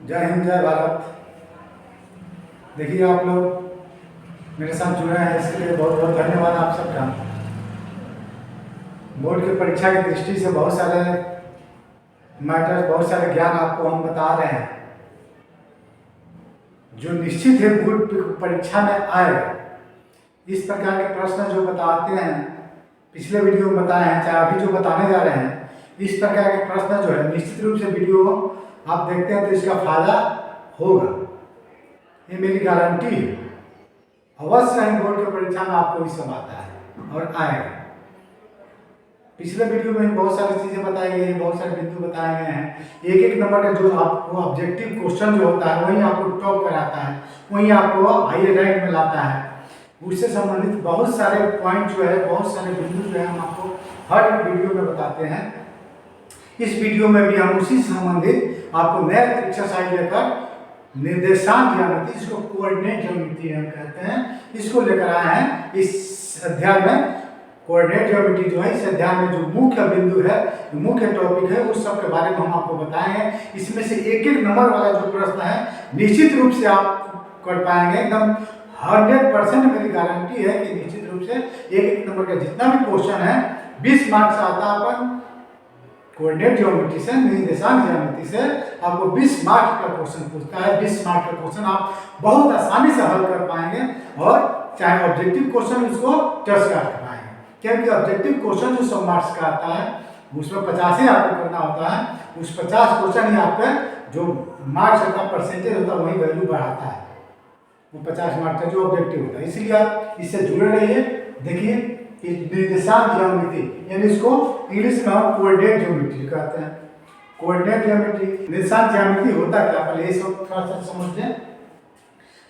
जय हिंद जय भारत। देखिए आप लोग मेरे साथ जुड़े हैं, इसके लिए बहुत बहुत धन्यवाद आप सबका। बोर्ड की परीक्षा की दृष्टि से बहुत सारे मैटर्स, बहुत सारे ज्ञान आपको हम बता रहे हैं जो निश्चित है बोर्ड परीक्षा में आए। इस प्रकार के प्रश्न जो बताते हैं, पिछले वीडियो में बताए हैं, चाहे अभी जो बताने जा रहे हैं, इस प्रकार के प्रश्न जो है निश्चित रूप से वीडियो आप देखते हैं तो इसका फायदा होगा, ये मेरी गारंटी है। अवश्य ही बोर्ड की परीक्षा में आपको ये सब आता है और आएगा। पिछले वीडियो में बहुत सारी चीज़ें बताई गई हैं, बहुत सारे बिंदु बताए गए हैं। एक एक नंबर का जो आपको ऑब्जेक्टिव क्वेश्चन जो होता है वही आपको टॉप कराता है, वही आपको हाई रैंक में लाता है। उससे संबंधित बहुत सारे पॉइंट जो है, बहुत सारे बिंदु जो है हम आपको हर वीडियो में बताते हैं। इस वीडियो में भी हम उसी से संबंधित आपको नया एक्सरसाइज लेकर निर्देशांक ज्यामिति, जिसको कोऑर्डिनेट ज्यामिति हम कहते हैं, इसको लेकर आए हैं। इस अध्याय में कोऑर्डिनेट ज्योमेट्री जो है, इस अध्याय में जो मुख्य बिंदु है, मुख्य टॉपिक है, उस सब के बारे में हम आपको बताएंगे। इसमें से एक एक नंबर वाला जो प्रश्न है निश्चित रूप से आप कर पाएंगे। एकदम 100% मेरी गारंटी है कि निश्चित रूप से एक एक नंबर का जितना भी क्वेश्चन है 20 मार्क्स आता है। अपन कोऑर्डिनेट ज्योमेट्री से, निर्देशांक ज्यामिति से आपको 20 मार्क्स का क्वेश्चन पूछता है। 20 मार्क्स का क्वेश्चन आप बहुत आसानी से हल कर पाएंगे और चाहे ऑब्जेक्टिव क्वेश्चन उसको टच कर पाएंगे, क्योंकि ऑब्जेक्टिव क्वेश्चन जो 100 मार्क्स का आता है उसमें 50 ही आपको करना होता है। उस 50 क्वेश्चन ही आपका जो मार्क्स होता है, परसेंटेज होता है, वही वैल्यू बढ़ाता है। वो 50 मार्क्स का जो ऑब्जेक्टिव होता है, इसलिए आप इससे जुड़े रहिए। देखिए निर्देशांक ज्यामिति, यानी इसको इंग्लिश में हम कोऑर्डिनेट ज्योमेट्री कहते हैं। कोऑर्डिनेट ज्योमेट्री, निर्देशांक ज्यामिति होता क्या, पहले ये सब थोड़ा सा समझ लें।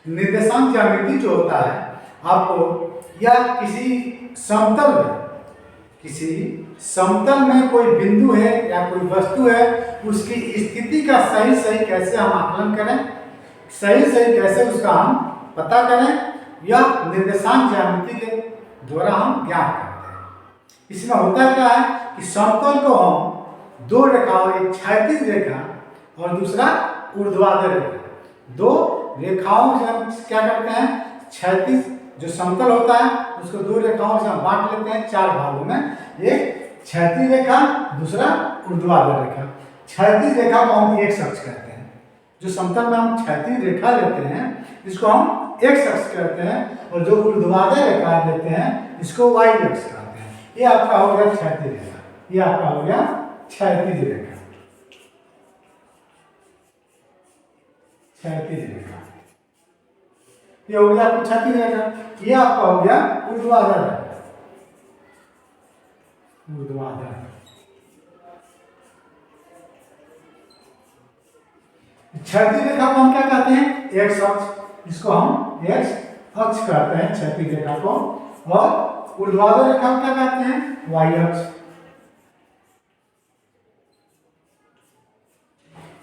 निर्देशांक ज्यामिति जो होता है आपको, या किसी समतल में कोई बिंदु है या कोई वस्तु है, उसकी स्थिति का सही कैसे हम आकलन करें, सही कैसे उसका हम पता करें, या निर्देशांक ज्यामिति के द्वारा हम ज्ञात करते हैं। इसमें होता क्या है कि समतल को हम दो रेखाओं, एक क्षैतिज रेखा और दूसरा ऊर्ध्वाधर रेखा, दो रेखाओं से हम क्या करते हैं, क्षैतिज जो समतल होता है उसको दो रेखाओं से हम बांट लेते हैं 4 भागों में। एक क्षैतिज रेखा, दूसरा ऊर्ध्वाधर रेखा। क्षैतिज रेखा को हम एक्स अक्ष कहते हैं। जो समतल में हम क्षैतिज रेखा लेते हैं इसको हम एक्स अक्ष कहते हैं, और जो ऊर्ध्वाधर रेखा लेते हैं इसको वाई अक्ष कहते हैं। ये आपका हो गया क्षैतिज रेखा, ये आपका हो गया क्षैतिज रेखा, क्षैतिज रेखा। ये हो गया आपकी क्षैतिज रेखा। ये आपका हो गया ऊर्ध्वाधर रेखा, ऊर्ध्वाधर। क्षैतिज रेखा को हम क्या कहते हैं, एक्स अक्ष, इसको हम एक्स अक्ष कहते हैं क्षैतिज रेखा को, और ऊर्ध्वाधर रेखा को क्या कहते हैं, वाई अक्ष।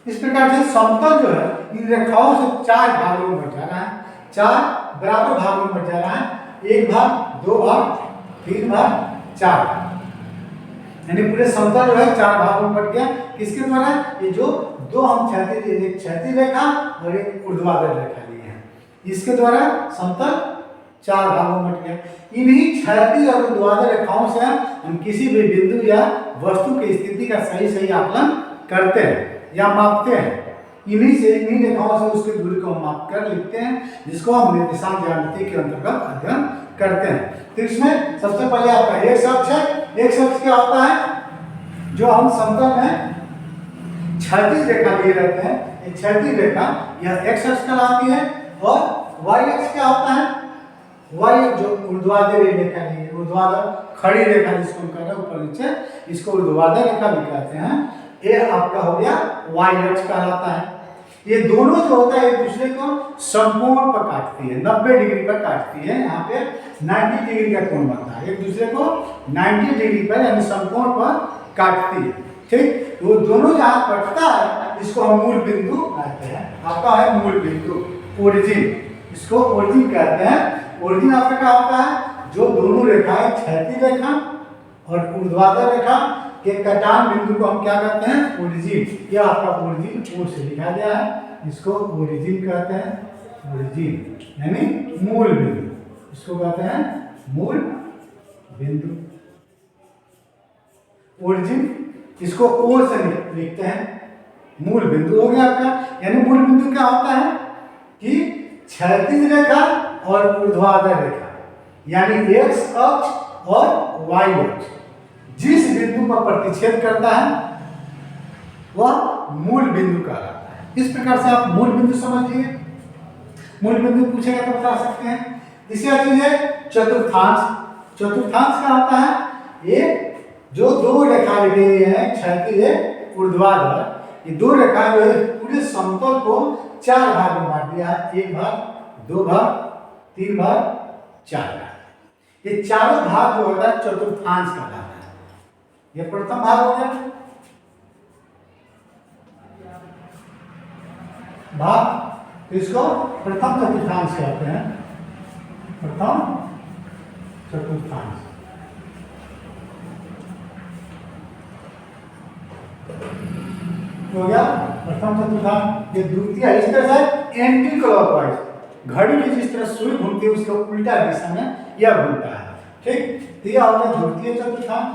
इस प्रकार से समतल जो है इन रेखाओं से 4 भागों में बट जा रहा है, 4 बराबर भागों में बट जा रहा है। 1 भाग, 2 भाग, 3 भाग, 4 भाग, यानी पूरे समतल जो है 4 भागों में बट गया। किसके द्वारा, ये जो दो हम क्षैतिज, एक क्षैतिज रेखा और एक ऊर्ध्वाधर रेखा लिए हैं, इसके द्वारा समतल 4 भागों में बट गया। इन्हीं क्षैतिज और ऊर्ध्वाधर रेखाओं से हम किसी भी बिंदु या वस्तु की स्थिति का सही आकलन करते हैं या मापते हैं। इन्हीं रेखाओं से उसकी दूरी को हम माप कर लिखते हैं, जिसको हम निर्देशांक ज्यामिति के अंतर्गत अध्ययन करते हैं। तो इसमें सबसे पहले आपका एक्स अक्ष है। एक्स अक्ष क्या होता है, जो हम समतल में क्षैतिज रेखा लिए रहते हैं, एक क्षैतिज रेखा यह एक्स अक्ष कहलाती है। और वाई अक्ष क्या होता है, वाई जो ऊर्ध्वाधर रेखा लिए, ऊर्ध्वाधर खड़ी रेखा जिसको हम कह रहे हैं ऊपर नीचे, इसको ऊर्ध्वाधर रेखा भी कहते हैं। ये आपका हो गया वाई अक्ष कहलाता है। ये दोनों जो होता है एक दूसरे को समकोण पर काटती है, 90 डिग्री पर काटती है। यहाँ पे 90 डिग्री का कोण बनता है, एक दूसरे को 90 डिग्री पर यानी समकोण पर काटती है। ठीक, तो दोनों जहाँ कटता है इसको हम मूल बिंदु कहते हैं। आपका है मूल बिंदु, ओरिजिन, इसको ओरिजिन कहते हैं। ओरिजिन आपका क्या होता है, जो दोनों रेखाएं क्षैतिज रेखा और ऊर्ध्वाधर रेखा के कटान बिंदु को हम क्या कहते हैं, ओरिजिन। यह आपका ओरिजिन ओ से लिखा गया है, इसको ओरिजिन कहते हैं, ओरिजिन यानी मूल बिंदु, इसको कहते हैं मूल बिंदु, ओरिजिन, इसको ओ से लिखते हैं, मूल बिंदु हो गया आपका। यानी मूल बिंदु क्या होता है कि क्षैतिज रेखा और ऊर्ध्वाधर रेखा यानी एक्स अक्ष और वाई अक्ष जिस बिंदु पर प्रतिच्छेद करता है वह मूल बिंदु कहलाता है। इस प्रकार से आप मूल बिंदु समझिए। मूल बिंदु पूछेगा तो बता सकते हैं। तीसरा चीज है चतुर्थांश। चतुर्थांश क्या होता है? ये जो दो रेखा लिखी हुई है क्षैतिज ऊर्ध्वाधर, ये दो रेखा जो है पूरे समतल को चार भाग में बांट दिया है, एक भाग, दो भाग, तीन भाग, चार भाग। ये चारों भाग जो होता है चतुर्थांश कहलाता है। ये प्रथम भाग हो गया भाग, तो इसको प्रथम चतुर्थांश कहते हैं, प्रथम चतुर्थांश। हो गया प्रथम चतुर्थांश। ये द्वितीय, इस तरह से एंटी क्लॉकवाइज घड़ी की जिस तरह सुई घूमती है उसके उल्टा दिशा में यह घूमता है, ठीक। तो यह हो गया द्वितीय चतुर्थांश,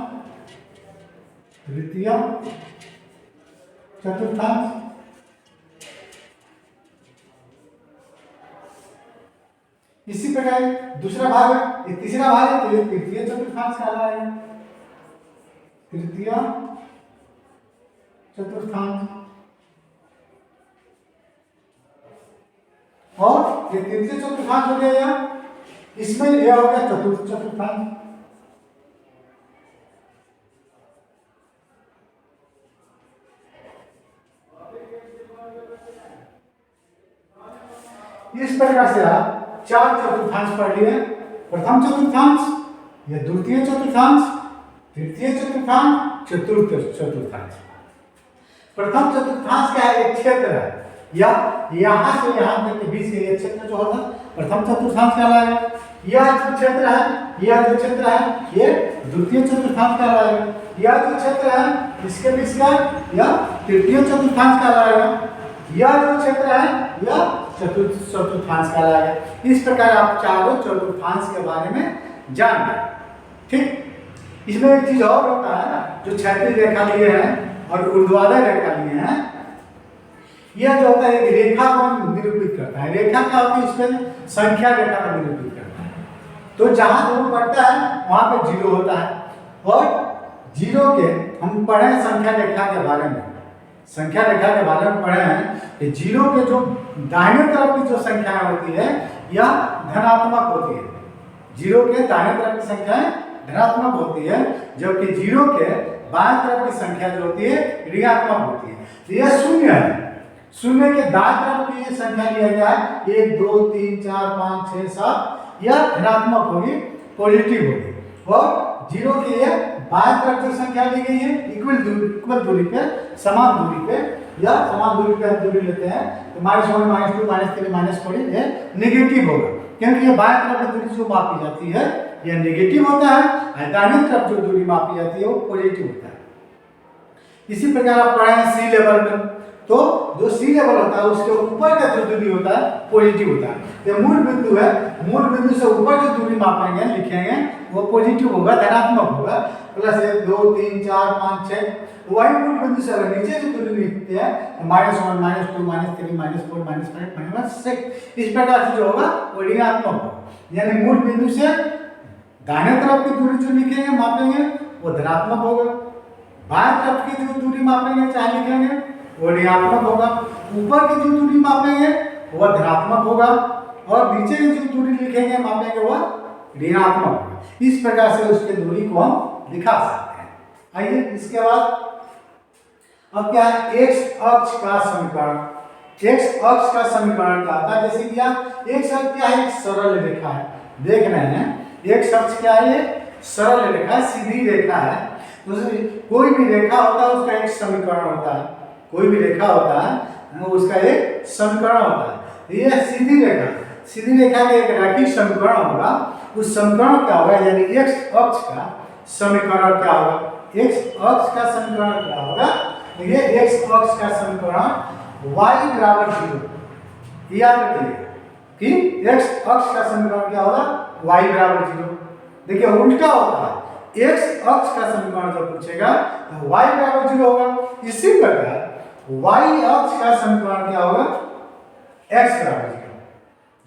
तृतीय चतुर्थांश, इसी प्रकार दूसरा भाग है, ये तीसरा भाग है तो ये तृतीय चतुर्थांश कहलाएगा, तृतीय चतुर्थांश। और ये तृतीय चतुर्थांश हो गया, इसमें यह हो गया चतुर्थ चतुर्थांश। इस प्रकार से आप चार चतुर्थांश पढ़ लिए। प्रथम चतुर्थांश, यह द्वितीय चतुर्थांश, तृतीय चतुर्थांश, चतुर्थ चतुर्थांश। प्रथम चतुर्थांश क्या है? एक क्षेत्र है, या यहां से यहां तक के बीच के क्षेत्र जो होगा प्रथम चतुर्थांश कहलाएगा। यह जो क्षेत्र है, यह जो क्षेत्र है ये द्वितीय चतुर्थांश कहलाएगा। यह जो क्षेत्र है इसके बीच का यह तृतीय चतुर्थांश कहलाएगा। यह जो क्षेत्र है यह चतुर्थ चतुर्थांश कहलाएगा। इस प्रकार आप चारों चतुर्थांश के बारे में जान गए, ठीक। इसमें एक चीज और होता है ना, जो क्षैतिज रेखा लिए हैं और ऊर्ध्वाधर रेखा लिए हैं, यह जो होता है एक रेखा को निरूपित करता है। रेखा क्या होती है? इसमें संख्या रेखा को निरूपित करता है। तो जहां दोनों पड़ता है वहां पे जीरो होता है, और जीरो के हम पढ़े संख्या रेखा के बारे में, संख्या रेखा के बारे में पढ़े हैं कि जीरो के जो दाहिने तरफ की जो संख्याएं होती है यह धनात्मक होती है। जीरो के दाहिने तरफ की संख्याएं धनात्मक होती है, जबकि जीरो के बाएं तरफ की संख्या जो होती है ऋणात्मक होती है। तो यह शून्य है, शून्य के दाएं तरफ की ये संख्या लिया गया है 1 2 3 4 5 6 7, यह धनात्मक होगी, पॉजिटिव होगी। और जीरो की ये बाएं तरफ जो संख्या ली गई है इक्वल दूरी पे, समान दूरी पे, या समान दूरी पे हम दूरी लेते हैं तो -1 -2 -3 -4 ये नेगेटिव होगा, क्योंकि ये बाएं तरफ की दूरी जो मापी जाती है यह नेगेटिव होता है, और दाहिने तरफ जो दूरी मापी जाती है वो पॉजिटिव होता है। इसी प्रकार आप पढ़े हैं सी लेवल में, तो जो सी लेवल होता है उसके ऊपर का जो दूरी होता है पॉजिटिव होता है। ये मूल बिंदु है, मूल बिंदु से ऊपर जो दूरी मापेंगे लिखेंगे वो पॉजिटिव होगा, धनात्मक होगा, +1 2 3 4 5 6। वही मूल बिंदु से अगर नीचे जो दूरी लिखते हैं -1 -2 -3 -4 -5 -6, इस प्रकार से जो होगा वो ऋणात्मक होगा। यानी मूल बिंदु से दाहिने तरफ की दूरी जो लिखेंगे मापेंगे वो धनात्मक होगा, बाएं तरफ की जो दूरी मापेंगे चाहे लिखेंगे वो ऋणात्मक होगा, ऊपर की जो दूरी मापेंगे वह धनात्मक होगा, और नीचे की जो दूरी लिखेंगे मापेंगे वह ऋणात्मक होगा। इस प्रकार से उसके दूरी को हम दिखा सकते हैं। आइए इसके बाद अब क्या है, एक्स अक्ष का समीकरण। एक्स अक्ष का समीकरण क्या होता है? जैसे कि आप एक्स अक्ष क्या है? एक सरल रेखा है, देख रहे हैं एक्स अक्ष क्या है? सरल रेखा, सीधी रेखा है। कोई भी रेखा होता है उसका एक समीकरण होता है, कोई भी रेखा होता है उसका एक समीकरण होता है। यह सीधी रेखा, सीधी रेखा का एक रैखिक समीकरण होगा, उस समीकरण क्या होगा, यानी एक्स अक्ष का समीकरण क्या होगा? एक्स अक्ष का समीकरण क्या होगा? ये एक्स अक्ष का समीकरण y बराबर 0। याद रखिए कि x अक्ष का समीकरण क्या होगा, y बराबर 0। देखिए उल्टा होता है, x अक्ष का समीकरण जब पूछेगा तो y बराबर 0 होगा। इसी प्रकार y अक्ष का समीकरण क्या होगा, x बराबर 0।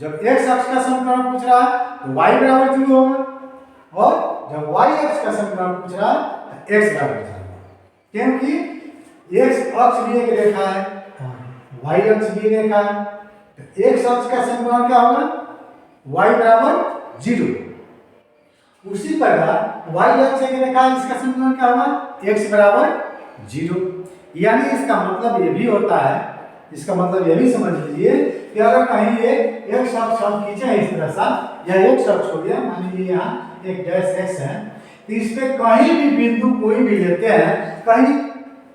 जब x अक्ष का समीकरण पूछ रहा है तो y बराबर 0 होगा, और जब y अक्ष का समीकरण पूछ रहा है तो x बराबर 0 होगा। क्योंकि x अक्ष भी एक रेखा है और y अक्ष भी रेखा है, तो x अक्ष का समीकरण क्या होगा, y बराबर 0। उसी प्रकार y अक्ष एक रेखा है, इसका समीकरण क्या होगा, x बराबर 0। यानी इसका मतलब ये भी होता है, इसका मतलब ये भी समझ लीजिए कि अगर कहीं ये x अक्ष हम खींचे इस तरह से, यह x अक्ष हो गया, मान लीजिए यहाँ एक डैश x है, तो इस पे कहीं भी बिंदु कोई भी लेते हैं, कहीं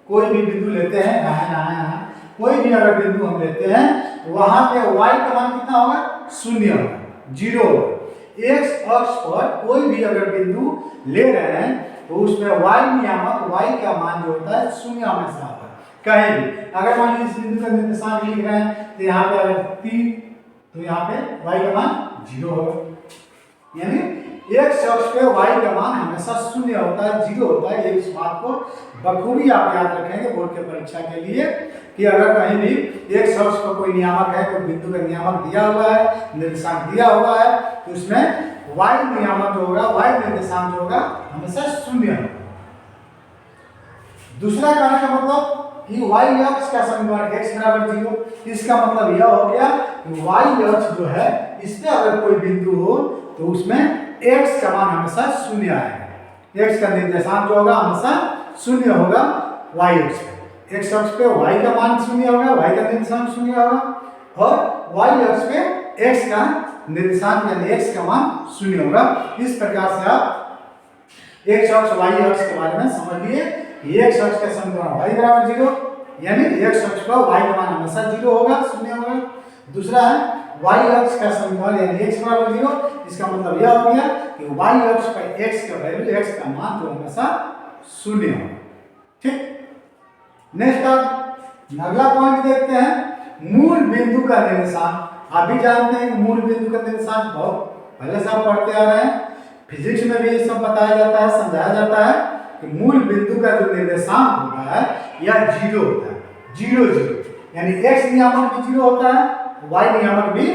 कोई भी बिंदु लेते हैं, यहाँ कोई भी अगर बिंदु हम लेते हैं तो वहां पे y का मान कितना होगा, 0 होगा, 0 होगा। x अक्ष पर कोई भी अगर बिंदु ले रहे हैं तो उसमें y नियामक y का मान जो होता है 0 हमेशा होगा। कहीं भी अगर मान लीजिए इस बिंदु का निर्देशांक लिख रहे हैं तो यहाँ पे अगर 3 तो यहाँ पे y का मान 0 होगा। यानी x अक्ष पे y का मान हमेशा 0 होता है, 0 होता है। इस बात को बखूबी आप याद रखेंगे बोर्ड के परीक्षा के लिए कि अगर कहीं भी x अक्ष पर कोई नियामक है, कोई बिंदु का नियामक दिया हुआ है, निर्देशांक दिया हुआ है, तो उसमें y नियामक जो होगा, y निर्देशांक जो होगा हमेशा 0 होगा। दूसरा कहने का मतलब कि y अक्ष का समीकरण x बराबर 0, इसका मतलब यह हो गया कि y अक्ष जो है इस पे अगर कोई बिंदु हो तो उसमें x का मान हमेशा 0 आएगा। x का निर्देशांक जो होगा हमेशा 0 होगा y अक्ष पे। x अक्ष पे y का मान 0 होगा, y का निर्देशांक 0 होगा, और y अक्ष पे x का निर्देशांक यानी x का मान 0 होगा। इस प्रकार से आप x अक्ष y अक्ष के बारे में समझ लिए। x अक्ष का समीकरण y बराबर 0, यानी x अक्ष पर y का मान हमेशा 0 होगा, 0 होगा। दूसरा है y अक्ष का समीकरण यानी x बराबर 0, इसका मतलब यह हो गया कि y अक्ष पर x का वैल्यू, x का मान जो हमेशा 0 होगा। ठीक, नेक्स्ट आप अगला पॉइंट देखते हैं, मूल बिंदु का निर्देशांक। आप भी जानते हैं कि मूल बिंदु का निर्देशांक बहुत पहले से आप पढ़ते आ रहे हैं, फिजिक्स में भी ये सब बताया जाता है, समझाया जाता है कि मूल बिंदु का जो निर्देशांक होता है यह 0 होता है, 0 0, यानी x नियामक भी 0 होता है, y नियामक भी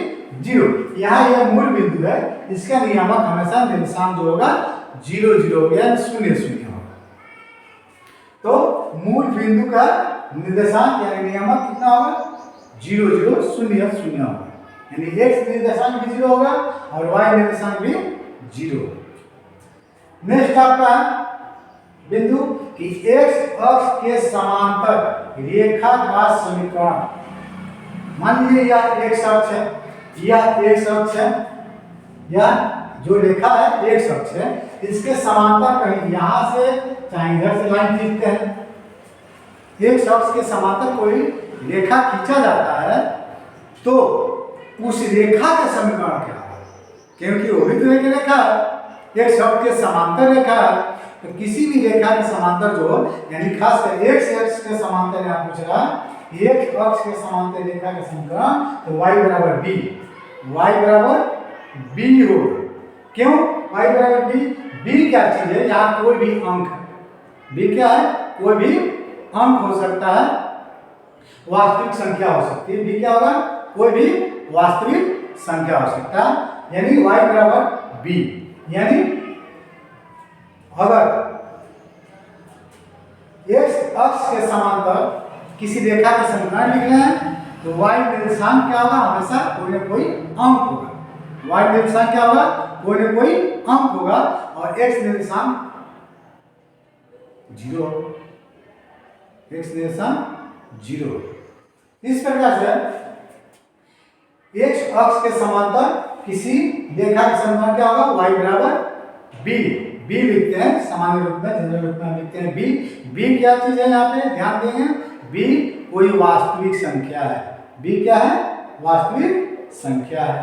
0। यहाँ यह मूल बिंदु है, इसका नियामक हमेशा निर्देशांक जो होगा 0 0 हो गया, 0 0 होगा। तो मूल बिंदु का निर्देशांक यानी नियामक कितना होगा, 0 0 0 0 होगा, यानी x निर्देशांक भी 0 होगा और y निर्देशांक भी 0 होगा। नेक्स्ट आपका बिंदु कि x अक्ष के समांतर रेखा का समीकरण। मान लीजिए यह x अक्ष है, यह x अक्ष है, यह जो रेखा है x अक्ष है, इसके समांतर कहीं यहां से चाहे इधर से लाइन खींचते हैं, x अक्ष के समांतर कोई रेखा खींचा जाता है तो उस रेखा का समीकरण क्या है, क्योंकि वो भी तो एक रेखा है, x अक्ष के समांतर रेखा है, तो किसी भी रेखा के समांतर जो यानी खासकर x अक्ष के समांतर यहाँ पूछ रहा है, एक अक्ष के समांतर रेखा का समीकरण तो y बराबर b, y बराबर b होगा। क्यों y बराबर b? b क्या चीज है, यहाँ कोई भी अंक, b क्या है, कोई भी अंक हो सकता है, वास्तविक संख्या हो सकती है। b क्या होगा, कोई भी वास्तविक संख्या हो सकता है, यानी y बराबर b। यानी अगर x अक्ष के समांतर किसी रेखा के समीकरण लिख रहे हैं तो y निर्देशांक क्या होगा, हमेशा कोई ना कोई अंक होगा। y निर्देशांक क्या होगा, कोई ना कोई अंक होगा, और x निर्देशांक 0 होगा, x निर्देशांक 0 होगा। इस प्रकार से x अक्ष के समांतर किसी रेखा के समीकरण क्या होगा, y बराबर b। b लिखते हैं सामान्य रूप में, जनरल रूप में लिखते हैं b। b क्या चीज है, यहाँ पे ध्यान देंगे, b कोई वास्तविक संख्या है, b क्या है, वास्तविक संख्या है।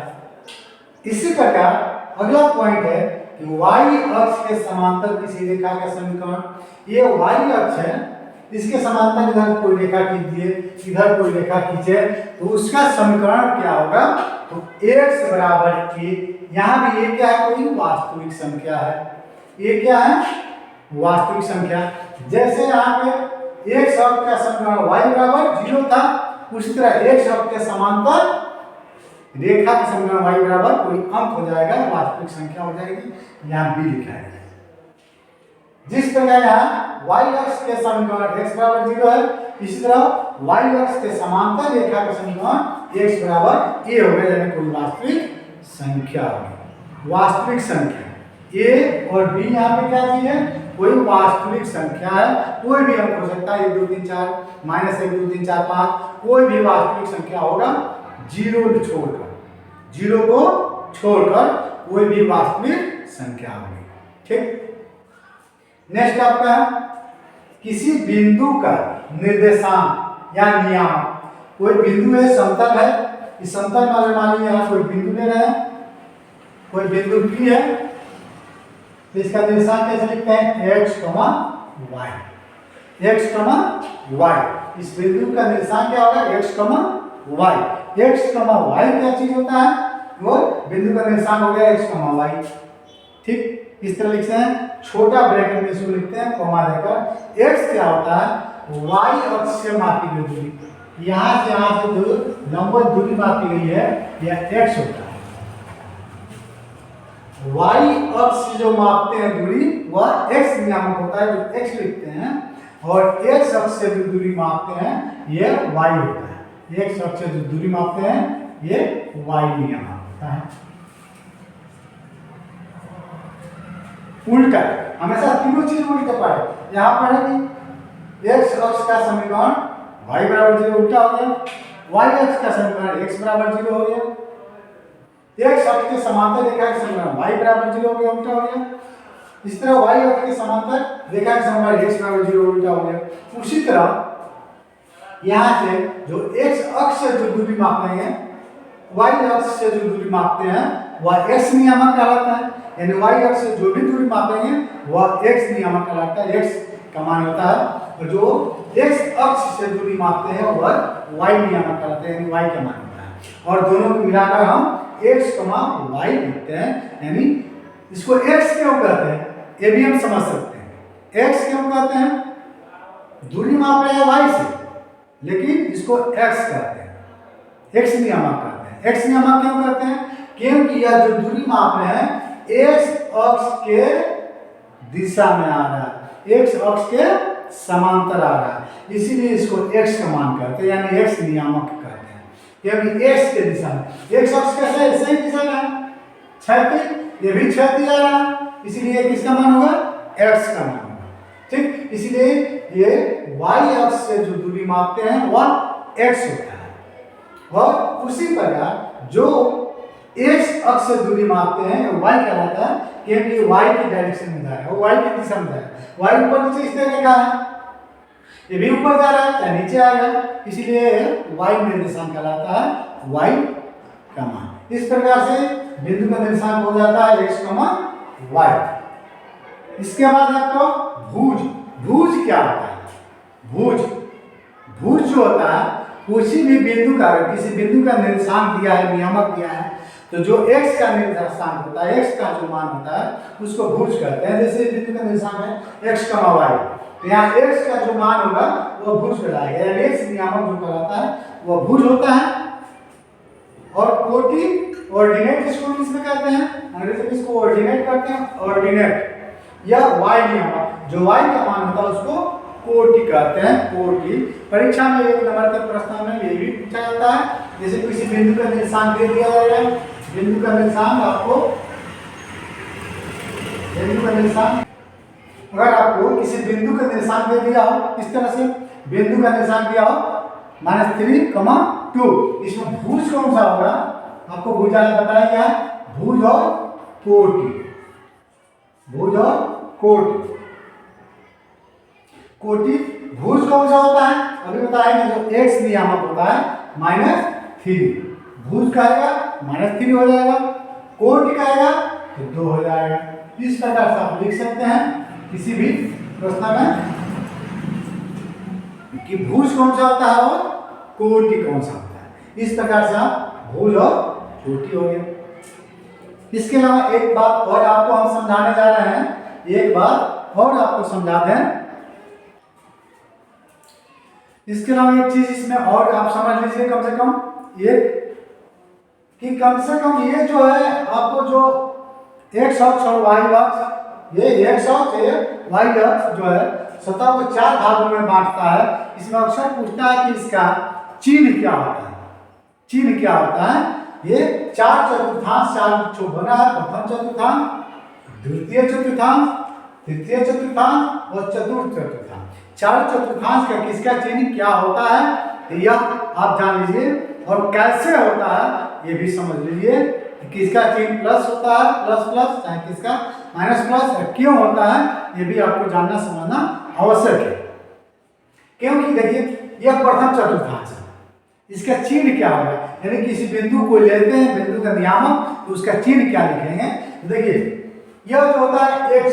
इसी प्रकार अगला पॉइंट है कि y अक्ष के समांतर किसी रेखा का समीकरण। ये y अक्ष है, इसके समांतर इधर कोई रेखा खींचिए, इधर कोई रेखा खींचे, तो उसका समीकरण क्या होगा? तो x बराबर के, यहाँ भी ये क्या है? कोई वास्तविक संख्या है। ये क्या है? वास्तविक संख्या। जैसे यहाँ पे x अक्ष का समीकरण y बराबर 0 था, उसी तरह x अक्ष के समांतर रेखा के समीकरण y बराबर कोई अंक हो जाएगा, वास्तविक संख्या हो जाएगी, यहाँ b लिखा है। जिस प्रकार यहाँ y अक्ष के समीकरण x बराबर 0 है, इसी तरह y अक्ष के समांतर रेखा के समीकरण x बराबर a हो गया, यानी कोई वास्तविक संख्या होगी। वास्तविक संख्या a और b यहाँ पे क्या चीज है? कोई वास्तविक संख्या है, कोई भी अंक हो सकता है, 1 2 3 4 -1 2 3 4 5, कोई भी वास्तविक संख्या होगा, जीरो को छोड़कर कोई भी वास्तविक संख्या होगी। ठीक। नेक्स्ट आपका किसी बिंदु का निर्देशांक या नियामक। कोई बिंदु है, समतल है, इस समतल में अगर मान लीजिए यहाँ कोई बिंदु ले रहे हैं, कोई बिंदु P है, तो इसका निर्देशांक कैसे लिखते हैं? x, y। इस बिंदु का निर्देशांक क्या होगा? x, y। x, y क्या चीज होता है? वो बिंदु का निर्देशांक हो गया x, y। ठीक। इस तरह लिखते हैं, छोटा ब्रैकेट में इसको लिखते हैं कॉमा देकर। x क्या होता है? y अक्ष से मापी गई दूरी। यहाँ से जो लंबवत दूरी मापी गई है, यह x होता है। y अक्ष से जो मापते हैं दूरी, वह x नियामक होता है, जो x लिखते हैं, और x अक्ष से जो दूरी मापते हैं, यह y होता है। x अक्ष से जो दूरी मापते हैं, ये y नियामक होता है। उल्टा, हमेशा तीनों चीज उल्टे पड़े। यहाँ पर है कि x अक्ष का समीकरण y बराबर 0 उल्टा हो गया, y अक्ष का समीकरण x बराबर 0 हो गया, x अक्ष के समांतर रेखा के समीकरण y बराबर 0 हो गया, उल्टा हो गया। इस तरह y अक्ष के समांतर रेखा के समीकरण x बराबर 0 उल्टा हो गया। उसी तरह यहाँ से जो x अक्ष से जो दूरी माप रहे हैं, y अक्ष से जो दूरी मापते हैं, वह x नियामक कहलाता है। यानी y अक्ष से जो भी दूरी मापेंगे वह x नियामक कहलाता है, x का मान होता है, और जो x अक्ष से दूरी मापते हैं वह y नियामक कहलाता है, यानी y का मान होता है। और दोनों को मिलाकर हम x, y लिखते हैं। यानी इसको x क्यों कहते हैं, ये भी हम समझ सकते हैं। x क्यों कहते हैं? दूरी माप रहे हैं y से, लेकिन इसको x कहते हैं, x नियामक कहते हैं। x नियामक क्यों कहते हैं? क्योंकि यह जो दूरी माप रहे हैं x अक्ष के दिशा में आ रहा है, x अक्ष के समांतर आ रहा है, इसीलिए इसको x का मान कहते हैं, यानी x नियामक कहते हैं। क्योंकि x के दिशा में, x अक्ष कैसे सही दिशा में है, क्षैतिज, ये भी क्षैतिज आ रहा है, इसीलिए किसका मान होगा? x का मान होगा। ठीक। इसीलिए ये y अक्ष से जो दूरी मापते हैं वह x होता है, और उसी प्रकार जो x अक्ष से दूरी मापते हैं y कहलाता है, क्योंकि y की डायरेक्शन में जा रहा है, y की दिशा में जा रहा है। y ऊपर नीचे इस तरह का है, ये भी ऊपर जा रहा है चाहे नीचे आएगा, इसीलिए y निर्देशांक कहलाता है, y का मान। इस प्रकार से बिंदु का निर्देशांक हो जाता है x, y। इसके बाद आपको भुज क्या होता है? भुज जो होता है, किसी भी बिंदु का, किसी बिंदु का निर्देशांक दिया है, नियामक दिया है, तो जो x का निर्देशांक होता है, x का जो मान होता है, उसको भुज कहते हैं। जैसे बिंदु का निर्देशांक है x, y, तो यहाँ x का जो मान होगा वह भुज कहलाएगा, यानी x नियामक जो कहलाता है वह भुज होता है। और कोटि, ऑर्डिनेट इसको किसमें कहते हैं? अंग्रेजी में इसको ऑर्डिनेट कहते हैं, ऑर्डिनेट या y नियामक, जो y का मान होता है उसको कोटि कहते हैं, कोटि। परीक्षा में 1 नंबर के प्रश्न में ये भी पूछा जाता है। जैसे किसी बिंदु का निर्देशांक दे दिया जाएगा, बिंदु का निर्देशांक आपको, बिंदु का निर्देशांक अगर आपको किसी बिंदु का निर्देशांक दे दिया हो, इस तरह से बिंदु का निर्देशांक दिया हो -3, 2, इसमें भुज कौन सा होगा? आपको भुजाएं बताया गया है, भुज और कोटि, भुज और कोटि। कोटि भुज कौन सा होता है? अभी बताएंगे, जो x नियामक होता है -3, भुज का आएगा -3 हो जाएगा, कोटि का आएगा तो 2 हो जाएगा। इस प्रकार से आप लिख सकते हैं किसी भी प्रश्न में। कि भुज कौन सा होता है और कोटि कौन सा होता है। इस प्रकार से आप भुज और कोटि हो गया। इसके अलावा एक बात और आपको हम समझाने जा रहे हैं, एक बात और आपको समझा दें। इसके अलावा एक चीज इसमें और आप समझ लीजिए, कम से कम एक कि कम से कम ये जो है आपको जो x अक्ष और y अक्ष, ये x अक्ष ये y अक्ष जो है सतह को 4 भागों में बांटता है। इसमें अक्सर पूछता है कि इसका चिन्ह क्या होता है। चिन्ह क्या होता है? ये 4 चतुर्थांश 4 बना है, प्रथम चतुर्थांश, द्वितीय चतुर्थांश, तृतीय चतुर्थांश और चतुर्थ चतुर्थांश। 4 चतुर्थांश का किसका चिन्ह क्या होता है, तो यह आप जान लीजिए। और कैसे होता है ये भी समझ लीजिए। किसका चिन्ह प्लस होता है, प्लस प्लस, चाहे किसका माइनस प्लस, क्यों होता है ये भी आपको जानना समझना आवश्यक है। क्योंकि देखिए यह प्रथम चतुर्थांश है, इसका चिन्ह क्या होगा, यानी किसी बिंदु को लेते हैं, बिंदु का नियामक, तो उसका चिन्ह क्या लिखेंगे। देखिए यह जो होता है x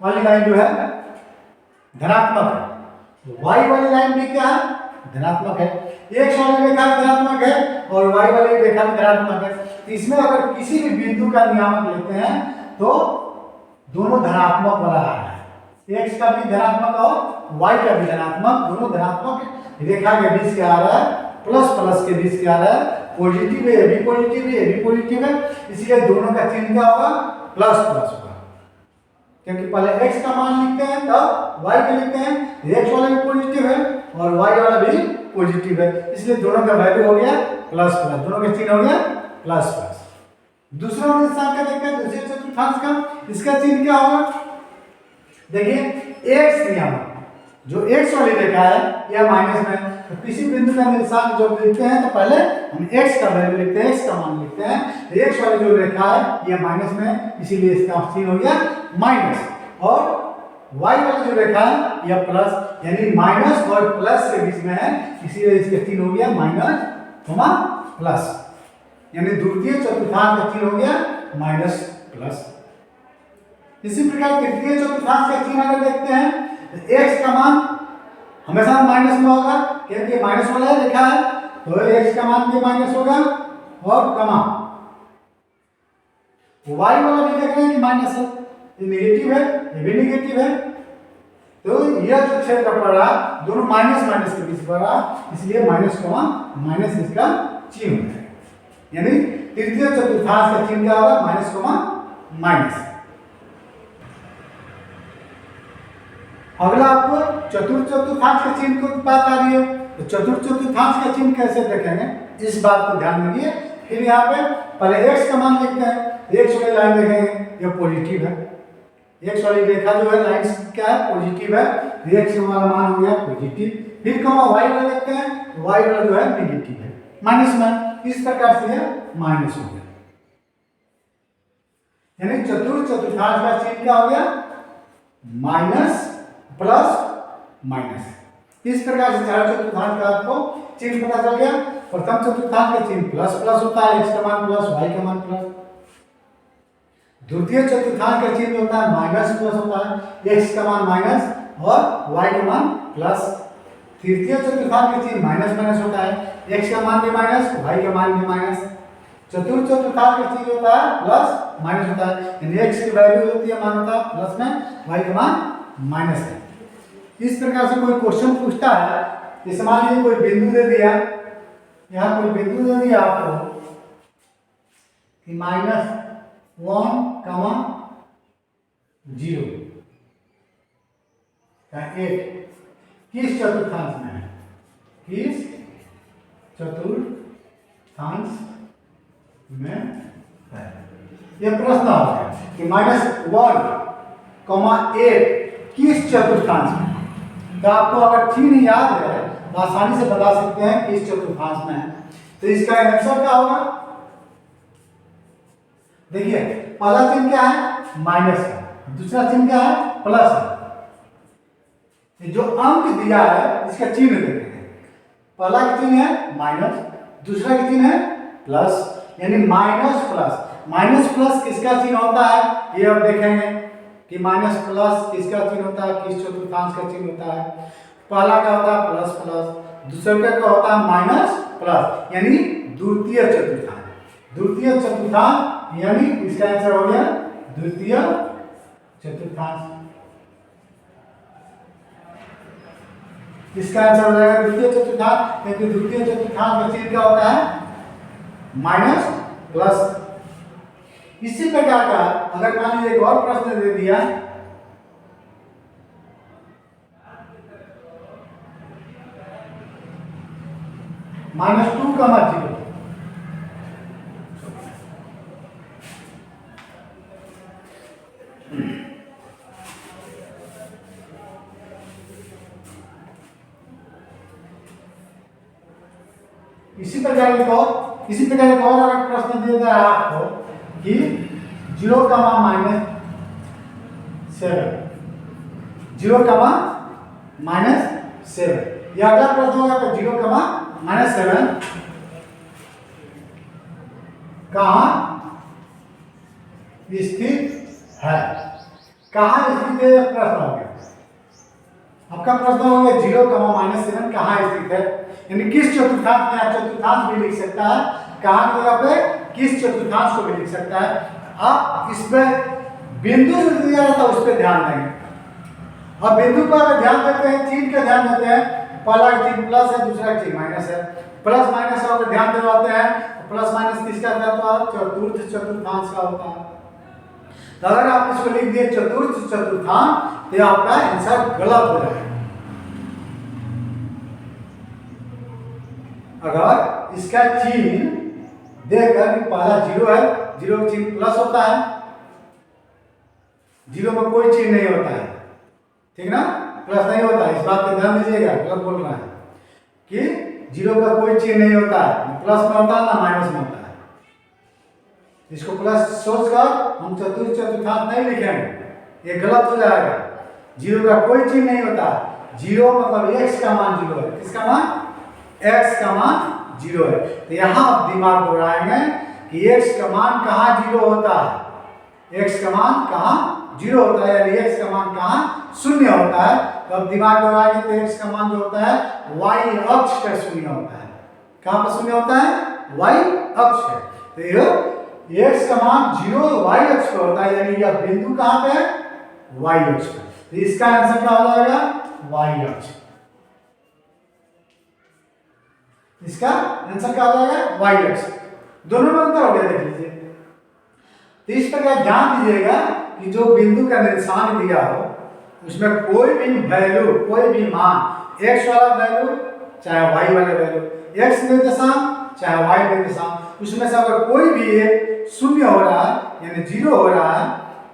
वाली लाइन जो है धनात्मक है, y वाली लाइन भी क्या है, धनात्मक है। x वाली रेखा धनात्मक है और y वाली रेखा भी धनात्मक है। तो इसमें अगर किसी भी बिंदु का नियामक लेते हैं तो दोनों धनात्मक वाला आ रहा है, x का भी धनात्मक और y का भी धनात्मक, दोनों धनात्मक रेखा के बीच क्या आ रहा है, प्लस प्लस के बीच क्या आ रहा है, पॉजिटिव है, ये भी पॉजिटिव है, ये भी पॉजिटिव है। इसलिए दोनों का चिन्ह क्या होगा, प्लस प्लस होगा। क्योंकि पहले x का मान लिखते हैं तब y का लिखते हैं, x वाला भी पॉजिटिव है और y वाला भी पॉजिटिव है, इसलिए दोनों का वैल्यू हो गया प्लस प्लस, दोनों का चिन्ह हो गया प्लस प्लस। दूसरा निशान क्या देखते हैं, दूसरे चतुर्थांश का, इसका चिन्ह क्या होगा, देखिए x नियामक जो x वाली रेखा है यह माइनस में, तो किसी बिंदु का निशान जब लिखते हैं तो पहले हम x का वैल्यू लिखते हैं, x का मान लिखते हैं। तो x वाली जो रेखा है यह माइनस में, इसीलिए इसका चिन्ह हो गया माइनस। और y वाली जो रेखा है यह प्लस, यानी माइनस और प्लस के बीच में है, इसीलिए इसका चिन्ह हो गया माइनस कॉमा प्लस, यानी द्वितीय चतुर्थांश का चिन्ह हो गया माइनस प्लस। इसी प्रकार तृतीय चतुर्थांश का चिन्ह अगर देखते हैं तो x का मान हमेशा माइनस में होगा, क्योंकि माइनस वाला रेखा है तो x का मान भी माइनस होगा। और कमा y वाला भी देख रहे हैं कि माइनस है, ये नेगेटिव है, ये भी नेगेटिव है, तो यह जो क्षेत्र पड़ रहा दोनों माइनस माइनस के बीच पड़ रहा, इसलिए माइनस कमा माइनस इसका चिन्ह है। यानी तृतीय चतुर्थांश का चिन्ह क्या होगा, माइनस कमा माइनस। अगला आपको चतुर्थ चतुर्थांश के चिन्ह की बात आ रही है, तो चतुर्थ चतुर्थांश का चिन्ह कैसे देखेंगे इस बात को ध्यान दीजिए। फिर यहाँ पे पहले x का मान लिखते हैं, x वाली लाइन देखेंगे यह पॉजिटिव है, x वाली रेखा जो है लाइन क्या है, पॉजिटिव है, x वाला मान हो गया पॉजिटिव। फिर कमा y वाला देखते हैं, y वाला जो है नेगेटिव है, माइनस में, इस प्रकार से माइनस हो गया। यानी चतुर्थ चतुर्थांश का चिन्ह क्या हो गया, माइनस प्लस माइनस। इस प्रकार से चार चतुर्थांश का आपको चिन्ह पता चल गया। प्रथम चतुर्थांश का चिन्ह प्लस प्लस होता है, x का मान प्लस, y का मान प्लस। द्वितीय चतुर्थांश का चिन्ह होता है माइनस प्लस होता है, x का मान माइनस और y का मान प्लस। तृतीय चतुर्थांश का चिन्ह माइनस माइनस होता है, x का मान भी माइनस, y का मान भी माइनस। चतुर्थ चतुर्थांश का चिन्ह होता है प्लस माइनस होता है, यानी x की वैल्यू होती है मान होता है प्लस में, y का मान माइनस है। इस प्रकार से कोई क्वेश्चन पूछता है, जैसे मान लीजिए कोई बिंदु दे दिया, यहाँ कोई बिंदु दे दिया आपको कि -1, 0 1 किस चतुर्थांश में है, किस चतुर्थांश में है, यह प्रश्न आ गया कि -1, 8 किस चतुर्थांश में। तो आपको अगर चिन्ह याद है तो आसानी से बता सकते हैं कि इस चतुर्थांश में है। तो इसका आंसर क्या होगा, देखिए पहला चिन्ह क्या है, माइनस है, दूसरा चिन्ह क्या है, प्लस है। जो अंक दिया है इसका चिन्ह देखेंगे, पहला का चिन्ह है माइनस, दूसरा का चिन्ह है प्लस, यानी माइनस प्लस। माइनस प्लस किसका चिन्ह होता है, ये अब देखेंगे कि माइनस प्लस किसका चिन्ह होता है, किस चतुर्थांश का चिन्ह होता है। पहला क्या होता है प्लस प्लस, दूसरे का क्या होता है माइनस प्लस, यानी द्वितीय चतुर्थांश। द्वितीय चतुर्थांश यानी इसका आंसर हो गया द्वितीय चतुर्थांश। इसका आंसर हो जाएगा द्वितीय चतुर्थांश, क्योंकि द्वितीय चतुर्थांश का चिन्ह क्या होता है माइनस प्लस। इसी प्रकार का अगर मान लीजिए एक और प्रश्न दे दिया, -2, 0। इसी प्रकार एक और अगर प्रश्न दिया जाए आपको कि 0, -7, यह अगला प्रश्न होगा तो 0, -7 कहाँ स्थित है? कहाँ स्थित है प्रश्न हो गया। आपका प्रश्न हो गया 0, -7 कहाँ स्थित है, यानी किस चतुर्थांश में। आप चतुर्थांश भी लिख सकता है, कहाँ की जगह पे किस चतुर्थांश को भी लिख सकता है। आप इस पे बिंदु जो दिया जाता है उस पर ध्यान देंगे। अब बिंदु पर अगर ध्यान देते हैं, चिन्ह का ध्यान देते हैं, पहला चिन्ह प्लस है, दूसरा चिन्ह माइनस है। प्लस माइनस का अगर ध्यान दिलवाते हैं तो प्लस माइनस किसका होता है चतुर्थ चतुर्थांश का होता है। तो अगर आप इसको लिख दिए चतुर्थ चतुर्थांश तो आपका आंसर गलत हो जाएगा। अगर इसका चिन्ह देखकर कि पहला 0 है, 0 का चिन्ह प्लस होता है, 0 में कोई चिन्ह नहीं होता है, ठीक ना, प्लस नहीं होता है। इस बात पे ध्यान दीजिएगा, गलत बोल रहा है कि 0 का कोई चिन्ह नहीं होता है, ना प्लस में होता है ना माइनस में होता है। इसको प्लस सोचकर हम चतुर्थ चतुर्थांश नहीं लिखेंगे, ये गलत हो जाएगा। 0 का कोई चिन्ह नहीं होता, 0 मतलब x का मान 0 है। किसका मान? x का मान 0 है। तो यहाँ आप दिमाग दौड़ाएंगे कि x का मान कहाँ 0 होता है, x का मान कहाँ 0 होता है, यानी x का मान कहाँ 0 होता है। तो अब दिमाग दौड़ाएंगे तो x का मान जो होता है y अक्ष पर 0 होता है। कहाँ पर 0 होता है? y अक्ष है। तो ये x का मान 0 y अक्ष पर होता है, यानी यह बिंदु कहाँ पे है? y अक्ष पर। तो इसका आंसर क्या हो जाएगा? y अक्ष। इसका आंसर क्या हो जाएगा? y अक्ष। दोनों में अंतर हो गया, देख लीजिए। तो इस प्रकार ध्यान दीजिएगा कि जो बिंदु का निशान दिया हो उसमें कोई भी वैल्यू, कोई भी मान, x वाला वैल्यू चाहे y वाला वैल्यू, x निर्देशांक चाहे y निर्देशांक, उसमें से अगर कोई भी एक 0 हो रहा है यानी 0 हो रहा है,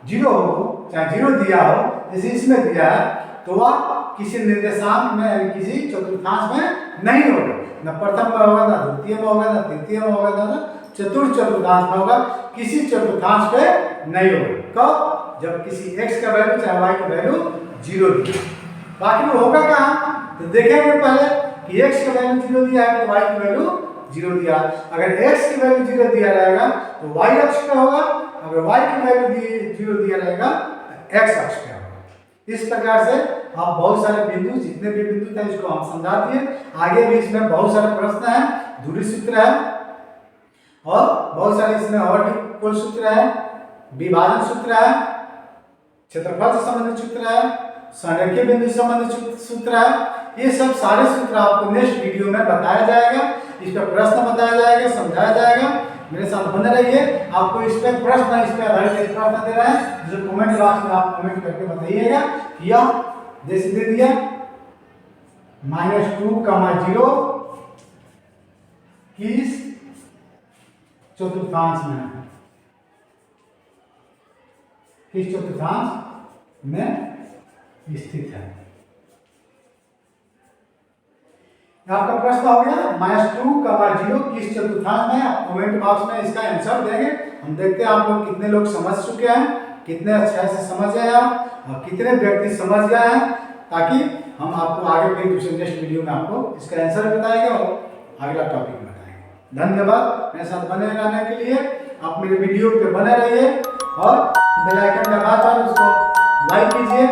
0 हो चाहे 0 दिया हो, जैसे इसमें दिया है, तो वह किसी निर्देशांक में यानी किसी चतुर्थांश में नहीं होगा। न प्रथम में होगा, ना द्वितीय में होगा, ना तृतीय में होगा, ना चतुर्थ चतुर्थांश में होगा, किसी चतुर्थांश पे नहीं होगा। कब? जब किसी x का वैल्यू चाहे y का वैल्यू 0 दिया। बाकी वो होगा कहाँ? तो देखेंगे पहले कि x का वैल्यू 0 दिया है कि y की वैल्यू 0 दिया। अगर x की वैल्यू 0 दिया रहेगा तो y अक्ष पे होगा, अगर y की वैल्यू 0 दिया रहेगा तो x अक्ष पे होगा। इस प्रकार से आप बहुत सारे बिंदु, जितने भी बिंदु थे इसको हम समझा दिए। आगे भी इसमें बहुत सारे प्रश्न हैं, दूरी सूत्र है और बहुत सारे इसमें और भी कुल सूत्र है, विभाजन सूत्र है, क्षेत्रफल से संबंधित सूत्र है, संरेखीय बिंदु से संबंधित सूत्र है। ये सब सारे सूत्र आपको नेक्स्ट वीडियो में बताया जाएगा, इस पर प्रश्न बताया जाएगा, समझाया जाएगा। मेरे साथ बने रहिए। आपको इस पर प्रश्न, इस पर आधारित प्रश्न दे रहे हैं, जो कमेंट बॉक्स में आप कमेंट करके बताइएगा। यह जैसे दे दिया -2, 0 किस चतुर्थांश में है, किस चतुर्थांश में स्थित है। आपका प्रश्न हो गया -2, 0 किस चतुर्थांश में। आप कमेंट बॉक्स में इसका आंसर देंगे। हम देखते हैं आप लोग कितने लोग समझ चुके हैं, कितने अच्छे से समझ गए आप और कितने व्यक्ति समझ गए हैं, ताकि हम आपको आगे फिर दूसरे नेक्स्ट वीडियो में आपको इसका आंसर बताएंगे और अगला टॉपिक बताएंगे। धन्यवाद मेरे साथ बने रहने के लिए। आप मेरे वीडियो पे बने रहिए और बेल आइकन दबाकर उसको लाइक कीजिए।